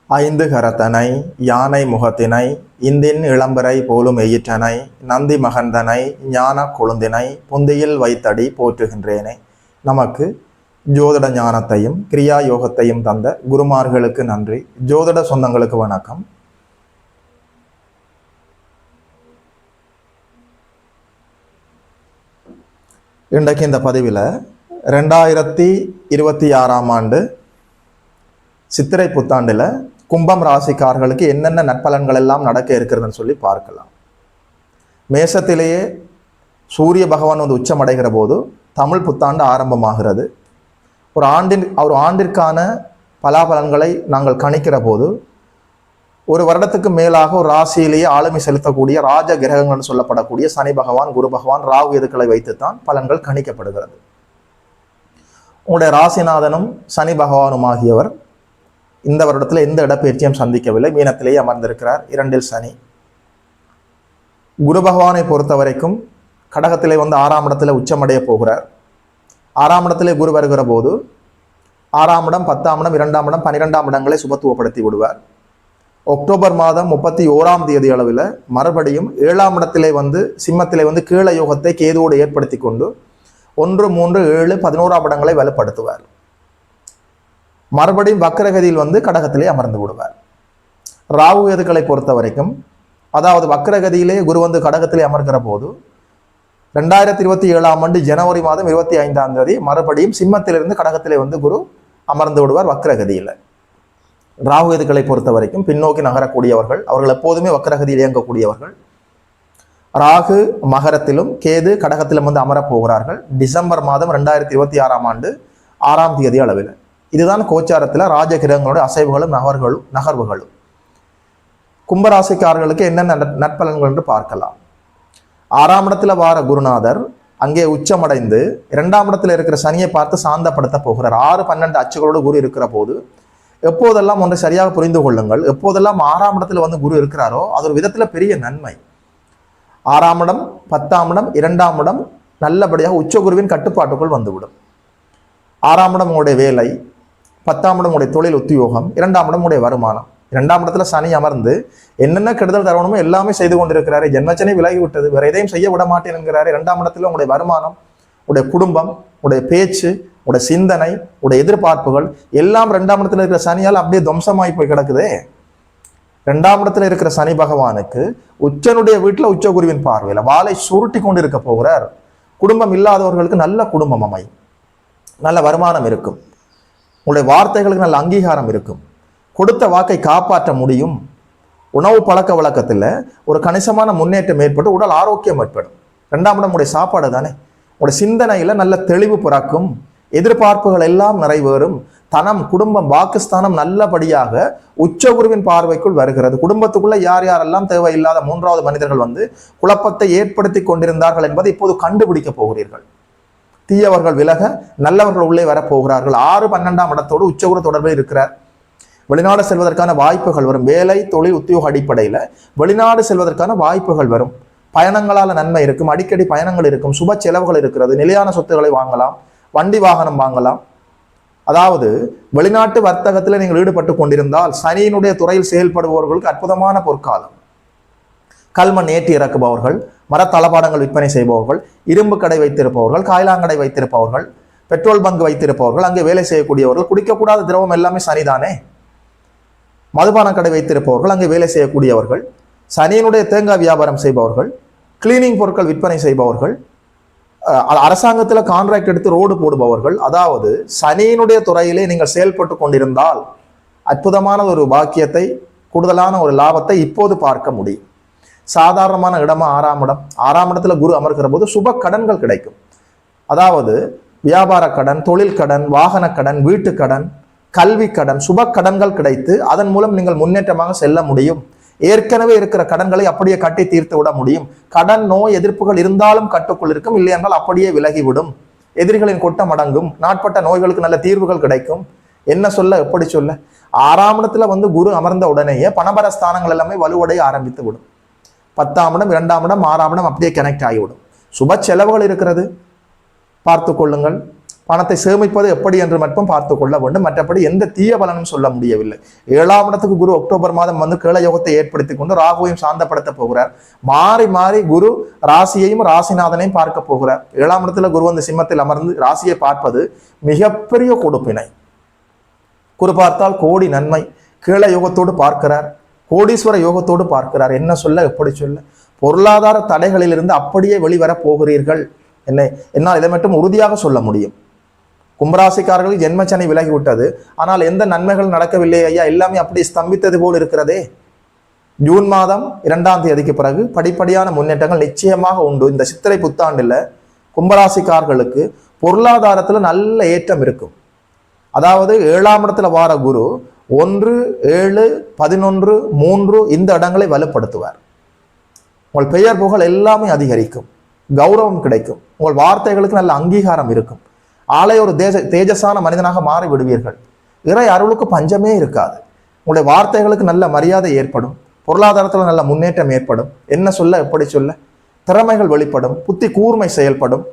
ஐந்து கரத்தனை யானை முகத்தினை இந்தின் இளம்பரை போலும் எயிற்றனை நந்தி மகந்தனை ஞான கொழுந்தினை புந்தியில் வைத்தடி போற்றுகின்றேனே. நமக்கு ஜோதிட ஞானத்தையும் கிரியா யோகத்தையும் தந்த குருமார்களுக்கு நன்றி. ஜோதிட சொந்தங்களுக்கு வணக்கம். இன்றைக்கு இந்த பதிவில் 2026ஆம் ஆண்டு சித்திரை புத்தாண்டில் கும்பம் ராசிக்காரர்களுக்கு என்னென்ன நற்பலன்கள் எல்லாம் நடக்க இருக்கிறதுன்னு சொல்லி பார்க்கலாம். மேசத்திலேயே சூரிய பகவான் உச்சமடைகிற போது தமிழ் புத்தாண்டு ஆரம்பமாகிறது. ஒரு ஆண்டிற்கான பலாபலன்களை நாங்கள் கணிக்கிற போது ஒரு வருடத்துக்கு மேலாக ஒரு ராசியிலேயே ஆளுமை செலுத்தக்கூடிய ராஜ கிரகங்கள்னு சொல்லப்படக்கூடிய சனி பகவான், குரு பகவான், ராகு எதுக்களை வைத்துத்தான் பலன்கள் கணிக்கப்படுகிறது. உங்களுடைய ராசிநாதனும் சனி பகவானும் ஆகியவர் இந்த வருடத்தில் எந்த இடப்பெயர்ச்சியும் சந்திக்கவில்லை. மீனத்திலேயே அமர்ந்திருக்கிறார். 2இல் சனி. குரு பகவானை பொறுத்த வரைக்கும் கடகத்திலே 6ஆம் இடத்துல உச்சமடைய போகிறார். 6ஆம் இடத்திலே குரு வருகிற போது 6ஆம் இடம், 10ஆம் இடம், 2ஆம் இடம், 12ஆம் இடங்களை சுபத்துவப்படுத்தி விடுவார். அக்டோபர் மாதம் 31ஆம் தேதி அளவில் மறுபடியும் 7ஆம் இடத்திலே சிம்மத்திலே கீழ யோகத்தை கேதுவோடு ஏற்படுத்தி கொண்டு 1, 3, 7, 11ஆம் இடங்களை வலுப்படுத்துவார். மறுபடியும் வக்கரகதியில் கடகத்திலே அமர்ந்து விடுவார். ராகு எதுக்களை பொறுத்த வரைக்கும், அதாவது வக்கரகதியிலே குரு கடகத்திலே அமர்கிற போது 2027ஆம் ஆண்டு ஜனவரி மாதம் 25ஆம் தேதி மறுபடியும் சிம்மத்திலிருந்து கடகத்திலே குரு அமர்ந்து விடுவார் வக்கரகதியில். ராகு எதுக்களை பொறுத்த வரைக்கும் பின்னோக்கி நகரக்கூடியவர்கள், அவர்கள் எப்போதுமே வக்கரகதியில் இயங்கக்கூடியவர்கள். ராகு மகரத்திலும் கேது கடகத்திலும் அமரப் போகிறார்கள் டிசம்பர் மாதம் 2026ஆம் ஆண்டு 6ஆம் தேதி அளவில். இதுதான் கோச்சாரத்தில் ராஜகிரகங்களுடைய அசைவுகளும் நகர்வுகளும். கும்பராசிக்காரர்களுக்கு என்னென்ன நற்பலன்கள் என்று பார்க்கலாம். 6ஆம் இடத்துல வார குருநாதர் அங்கே உச்சமடைந்து 2ஆம் இடத்துல இருக்கிற சனியை பார்த்து சாந்தப்படுத்த போகிறார். 6, 12 அச்சுகளோடு குரு இருக்கிற போது எப்போதெல்லாம் ஒன்றை சரியாக புரிந்து கொள்ளுங்கள். எப்போதெல்லாம் 6ஆம் இடத்துல குரு இருக்கிறாரோ அது ஒரு விதத்தில் பெரிய நன்மை. 6ஆம் இடம், 10ஆம் இடம், 2ஆம் இடம் நல்லபடியாக உச்சகுருவின் கட்டுப்பாட்டுக்குள் வந்துவிடும். 6ஆம் இடம் உங்களுடைய வேலை, 10ஆம் இடம் உடைய தொழில் உத்தியோகம், 2ஆம் இடம் உடைய வருமானம். 2ஆம் இடத்துல சனி அமர்ந்து என்னென்ன கெடுதல் தரணுமோ எல்லாமே செய்து கொண்டிருக்கிறாரு. ஜென்மச்சனை விலகி விட்டது, வேற எதையும் செய்ய விட மாட்டேன் என்கிறாரு. 2ஆம் இடத்துல உங்களுடைய வருமானம், உடைய குடும்பம், உடைய பேச்சு, உடைய சிந்தனை, உடைய எதிர்பார்ப்புகள் எல்லாம் 2ஆம் இடத்துல இருக்கிற சனியால் அப்படியே துவம்சமாகி போய் கிடக்குதே. 2ஆம் இடத்துல இருக்கிற சனி பகவானுக்கு உச்சனுடைய வீட்டில் உச்சகுருவின் பார்வையில் வாளை சுருட்டி கொண்டு இருக்க போகிறார். குடும்பம் இல்லாதவர்களுக்கு நல்ல குடும்பம் அமையும், நல்ல வருமானம் இருக்கும், உங்களுடைய வார்த்தைகளுக்கு நல்ல அங்கீகாரம் இருக்கும், கொடுத்த வாக்கை காப்பாற்ற முடியும். உணவு பழக்க வழக்கத்தில் ஒரு கணிசமான முன்னேற்றம் ஏற்பட்டு உடல் ஆரோக்கியம் ஏற்படும். 2ஆம் இடம் உடைய சாப்பாடு தானே. உங்களுடைய சிந்தனையில் நல்ல தெளிவு பிறக்கும், எதிர்பார்ப்புகள் எல்லாம் நிறைவேறும். தனம், குடும்பம், பாகிஸ்தானம் நல்லபடியாக உச்சகுருவின் பார்வைக்குள் வருகிறது. குடும்பத்துக்குள்ள யார் யாரெல்லாம் தேவையில்லாத 3வது மனிதர்கள் குழப்பத்தை ஏற்படுத்தி கொண்டிருந்தார்கள் என்பதை இப்போது கண்டுபிடிக்க போகிறீர்கள். தீயவர்கள் விலக நல்லவர்கள் உள்ளே வரப்போகிறார்கள். 6, 12ஆம் இடத்தோடு உச்சகுரு தொடர்பில் இருக்கிறார். வெளிநாடு செல்வதற்கான வாய்ப்புகள் வரும். வேலை, தொழில், உத்தியோக அடிப்படையில் வெளிநாடு செல்வதற்கான வாய்ப்புகள் வரும். பயணங்களால் நன்மை இருக்கும், அடிக்கடி பயணங்கள் இருக்கும், சுப செலவுகள் இருக்கிறது. நிலையான சொத்துக்களை வாங்கலாம், வண்டி வாகனம் வாங்கலாம். அதாவது வெளிநாட்டு வர்த்தகத்தில் நீங்கள் ஈடுபட்டு கொண்டிருந்தால் சனியினுடைய துறையில் செயல்படுபவர்களுக்கு அற்புதமான பொற்காலம். கல்மண் ஏற்றி இறக்குபவர்கள், மரத்தளபாடங்கள் விற்பனை செய்பவர்கள், இரும்பு கடை வைத்திருப்பவர்கள், காய்லாங்கடை வைத்திருப்பவர்கள், பெட்ரோல் பங்க் வைத்திருப்பவர்கள், அங்கே வேலை செய்யக்கூடியவர்கள், குடிக்கக்கூடாத திரவம் எல்லாமே சனிதானே. மதுபான கடை வைத்திருப்பவர்கள், அங்கே வேலை செய்யக்கூடியவர்கள், சனியினுடைய தேங்காய் வியாபாரம் செய்பவர்கள், கிளீனிங் பொருட்கள் விற்பனை செய்பவர்கள், அரசாங்கத்தில் கான்ட்ராக்ட் எடுத்து ரோடு போடுபவர்கள், அதாவது சனியினுடைய துறையிலே நீங்கள் செயல்பட்டு கொண்டிருந்தால் அற்புதமான ஒரு பாக்கியத்தை, கூடுதலான ஒரு லாபத்தை இப்போது பார்க்க முடியும். சாதாரணமான இடமா 6ஆம் இடம். 6ஆம் இடத்துல குரு அமர்கிற போது சுப கடன்கள் கிடைக்கும். அதாவது வியாபார கடன், தொழில் கடன், வாகன கடன், வீட்டு கடன், கல்வி கடன், சுப கடன்கள் கிடைத்து அதன் மூலம் நீங்கள் முன்னேற்றமாக செல்ல முடியும். ஏற்கனவே இருக்கிற கடன்களை அப்படியே கட்டி தீர்த்து விட முடியும். கடன் நோய் எதிர்ப்புகள் இருந்தாலும் கட்டுக்குள் இருக்கும், இல்லை என்றால் அப்படியே விலகிவிடும். எதிரிகளின் கொட்டம் அடங்கும், நாட்பட்ட நோய்களுக்கு நல்ல தீர்வுகள் கிடைக்கும். என்ன சொல்ல, எப்படி சொல்ல, 6ஆம் இடத்துல குரு அமர்ந்த உடனேயே பணபர ஸ்தானங்கள் எல்லாமே வலுவடைய ஆரம்பித்து விடும். 10ஆம் இடம், 2ஆம் இடம், 6ஆம் இடம் அப்படியே கனெக்ட் ஆகிவிடும். சுப செலவுகள் இருக்கிறது, பார்த்து கொள்ளுங்கள். பணத்தை சேமிப்பது எப்படி என்று மட்டும் பார்த்து கொள்ள வேண்டும். மற்றபடி எந்த தீய பலனும் சொல்ல முடியவில்லை. 7ஆம் இடத்துக்கு குரு அக்டோபர் மாதம் வந்து கேள யோகத்தை ஏற்படுத்தி கொண்டு ராகுவையும் சாந்தப்படுத்த போகிறார். மாறி மாறி குரு ராசியையும் ராசிநாதனையும் பார்க்க போகிறார். 7ஆம் இடத்துல குரு வந்து சிம்மத்தில் அமர்ந்து ராசியை பார்ப்பது மிகப்பெரிய கொடுப்பினை. குரு பார்த்தால் கோடி நன்மை. கேள யோகத்தோடு பார்க்கிறார், கோடீஸ்வர யோகத்தோடு பார்க்கிறார். என்ன சொல்ல எப்படி சொல்ல, பொருளாதார தடைகளிலிருந்து அப்படியே வெளிவர போகிறீர்கள். என்னால் இதை மட்டும் உறுதியாக சொல்ல முடியும். கும்பராசிக்காரர்கள் ஜென்மச்சனை விலகிவிட்டது, ஆனால் எந்த நன்மைகள் நடக்கவில்லை ஐயா, எல்லாமே அப்படி ஸ்தம்பித்தது போல் இருக்கிறதே. ஜூன் மாதம் 2ஆம் தேதிக்கு பிறகு படிப்படியான முன்னேற்றங்கள் நிச்சயமாக உண்டு. இந்த சித்திரை புத்தாண்டில் கும்பராசிக்காரர்களுக்கு பொருளாதாரத்துல நல்ல ஏற்றம் இருக்கும். அதாவது 7ஆம் இடத்துல வார குரு 1, 7, 11, 3 இந்த இடங்களை வலுப்படுத்துவார். உங்கள் பெயர் புகழ் எல்லாமே அதிகரிக்கும், கௌரவம் கிடைக்கும், உங்கள் வார்த்தைகளுக்கு நல்ல அங்கீகாரம் இருக்கும். ஆளை ஒரு தேஜஸான மனிதனாக மாறி விடுவீர்கள். இறை அருளுக்கு பஞ்சமே இருக்காது. உங்களுடைய வார்த்தைகளுக்கு நல்ல மரியாதை ஏற்படும், பொருளாதாரத்தில் நல்ல முன்னேற்றம் ஏற்படும். என்ன சொல்ல எப்படி சொல்ல, திறமைகள் வெளிப்படும், புத்தி கூர்மை செயல்படும்,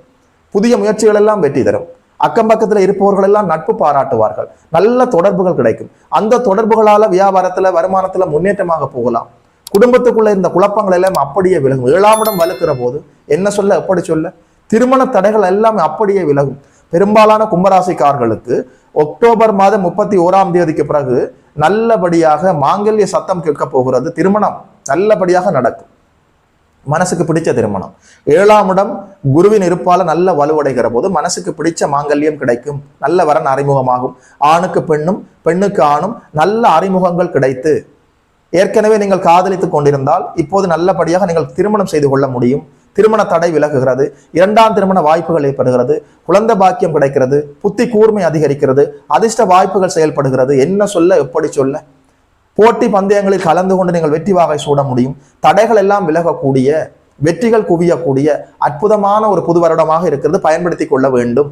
புதிய முயற்சிகள் எல்லாம் வெற்றி தரும். அக்கம் பக்கத்தில் இருப்பவர்கள் எல்லாம் நட்பு பாராட்டுவார்கள், நல்ல தொடர்புகள் கிடைக்கும். அந்த தொடர்புகளால வியாபாரத்துல வருமானத்துல முன்னேற்றமாக போகலாம். குடும்பத்துக்குள்ள இருந்த குழப்பங்கள் எல்லாம் அப்படியே விலகும். 7ஆம் இடம் வலுக்கிற போது என்ன சொல்ல எப்படி சொல்ல, திருமண தடைகள் எல்லாமே அப்படியே விலகும். பெரும்பாலான கும்பராசிக்காரர்களுக்கு அக்டோபர் மாதம் 31ஆம் தேதிக்கு பிறகு நல்லபடியாக மாங்கல்ய சத்தம் கேட்க போகிறது. திருமணம் நல்லபடியாக நடக்கும், மனசுக்கு பிடிச்ச திருமணம். 7ஆம் இடம் குருவின் இருப்பால நல்ல வலுவடைகிற போது மனசுக்கு பிடிச்ச மாங்கல்யம் கிடைக்கும், நல்ல வரன் அறிமுகமாகும். ஆணுக்கு பெண்ணும் பெண்ணுக்கு ஆணும் நல்ல அறிமுகங்கள் கிடைத்து, ஏற்கனவே நீங்கள் காதலித்துக் கொண்டிருந்தால் இப்போது நல்லபடியாக நீங்கள் திருமணம் செய்து கொள்ள முடியும். திருமண தடை விலகுகிறது, 2ஆம் திருமண வாய்ப்புகள் ஏற்படுகிறது, குழந்தை பாக்கியம் கிடைக்கிறது, புத்தி கூர்மை அதிகரிக்கிறது, அதிர்ஷ்ட வாய்ப்புகள் செயல்படுகிறது. என்ன சொல்ல எப்படி சொல்ல, போட்டி பந்தயங்களில் கலந்து கொண்டு நீங்கள் வெற்றி வாகை சூட முடியும். தடைகள் எல்லாம் விலகக்கூடிய, வெற்றிகள் குவியக்கூடிய அற்புதமான ஒரு புது வருடமாக இருக்கிறது. பயன்படுத்தி கொள்ள வேண்டும்.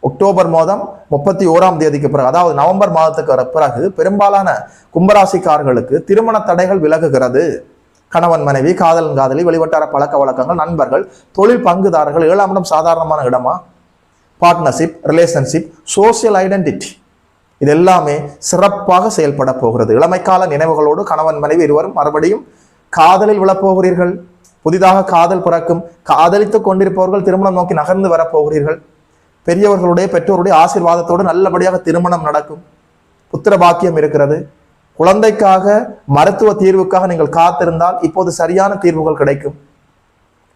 அக்டோபர் மாதம் 31ஆம் தேதிக்கு பிறகு, அதாவது நவம்பர் மாதத்துக்கு பிறகு பெரும்பாலான கும்பராசிக்காரர்களுக்கு திருமண தடைகள் விலகுகிறது. கணவன் மனைவி, காதலன் காதலி, வெளிவட்டார பழக்க வழக்கங்கள், நண்பர்கள், தொழில் பங்குதாரர்கள். 7ஆம் இடம் சாதாரணமான இடமா? பார்ட்னர்ஷிப், ரிலேஷன்ஷிப், சோசியல் ஐடென்டிட்டி, இது எல்லாமே சிறப்பாக செயல்பட போகிறது. இளமைக்கால நினைவுகளோடு கணவன் மனைவி இருவரும் மறுபடியும் காதலில் விழப்போகிறீர்கள். புதிதாக காதல் பிறக்கும். காதலித்துக் கொண்டிருப்பவர்கள் திருமணம் நோக்கி நகர்ந்து வரப்போகிறீர்கள். பெரியவர்களுடைய பெற்றோருடைய ஆசீர்வாதத்தோடு நல்லபடியாக திருமணம் நடக்கும். புத்திர பாக்கியம் இருக்கிறது. குழந்தைக்காக மருத்துவ தீர்வுக்காக நீங்கள் காத்திருந்தால் இப்போது சரியான தீர்வுகள் கிடைக்கும்.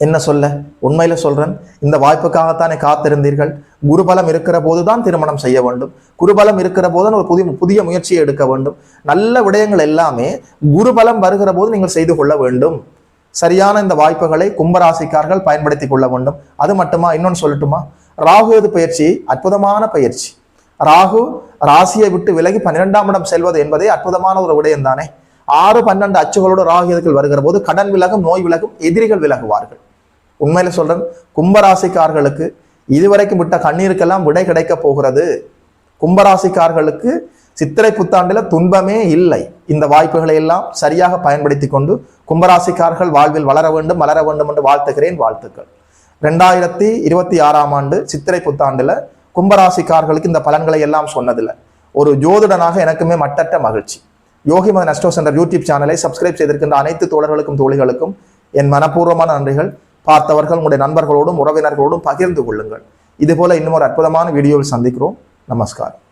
என்ன சொல்ல, உண்மையில சொல்றேன், இந்த வாய்ப்புக்காகத்தானே காத்திருந்தீர்கள். குருபலம் இருக்கிற போதுதான் திருமணம் செய்ய வேண்டும். குருபலம் இருக்கிற போதுதான் ஒரு புதிய முயற்சியை எடுக்க வேண்டும். நல்ல விடயங்கள் எல்லாமே குருபலம் வருகிற போது நீங்கள் செய்து கொள்ள வேண்டும். சரியான இந்த வாய்ப்புகளை கும்பராசிக்காரர்கள் பயன்படுத்தி கொள்ள வேண்டும். அது மட்டுமா, இன்னொன்று சொல்லட்டுமா, ராகு பயிற்சி அற்புதமான பயிற்சி. ராகு ராசியை விட்டு விலகி 12ஆம் இடம் செல்வது என்பதே அற்புதமான ஒரு விடயம் தானே. 6, 12 அச்சுகளோடு ராகு வருகிற போது கடன் விலகும், நோய் விலகும், எதிரிகள் விலகுவார்கள். உண்மையில சொல்றேன், கும்பராசிக்காரர்களுக்கு இதுவரைக்கும் விட்ட கண்ணீருக்கெல்லாம் விடை கிடைக்க போகிறது. கும்பராசிக்காரர்களுக்கு சித்திரை புத்தாண்டுல துன்பமே இல்லை. இந்த வாய்ப்புகளை எல்லாம் சரியாக பயன்படுத்தி கொண்டு கும்பராசிக்காரர்கள் வாழ்வில் வளர வேண்டும், வளர வேண்டும் என்று வாழ்த்துகிறேன். வாழ்த்துக்கள். 2026ஆம் ஆண்டு சித்திரை புத்தாண்டுல கும்பராசிக்காரர்களுக்கு இந்த பலன்களை எல்லாம் சொன்னதில்லை. ஒரு ஜோதிடனாக எனக்குமே மட்டற்ற மகிழ்ச்சி. யோகி மதன் அஸ்ட்ரோ சென்டர் யூடியூப் சேனலை சப்ஸ்கிரைப் செய்திருக்கின்ற அனைத்து தோழர்களுக்கும் தோழிகளுக்கும் என் மனப்பூர்வமான நன்றிகள். பார்த்தவர்கள் உங்களுடைய நண்பர்களோடும் உறவினர்களோடும் பகிர்ந்து கொள்ளுங்கள். இதுபோல இன்னும் ஒரு அற்புதமான வீடியோவில் சந்திக்கிறோம். நமஸ்காரம்.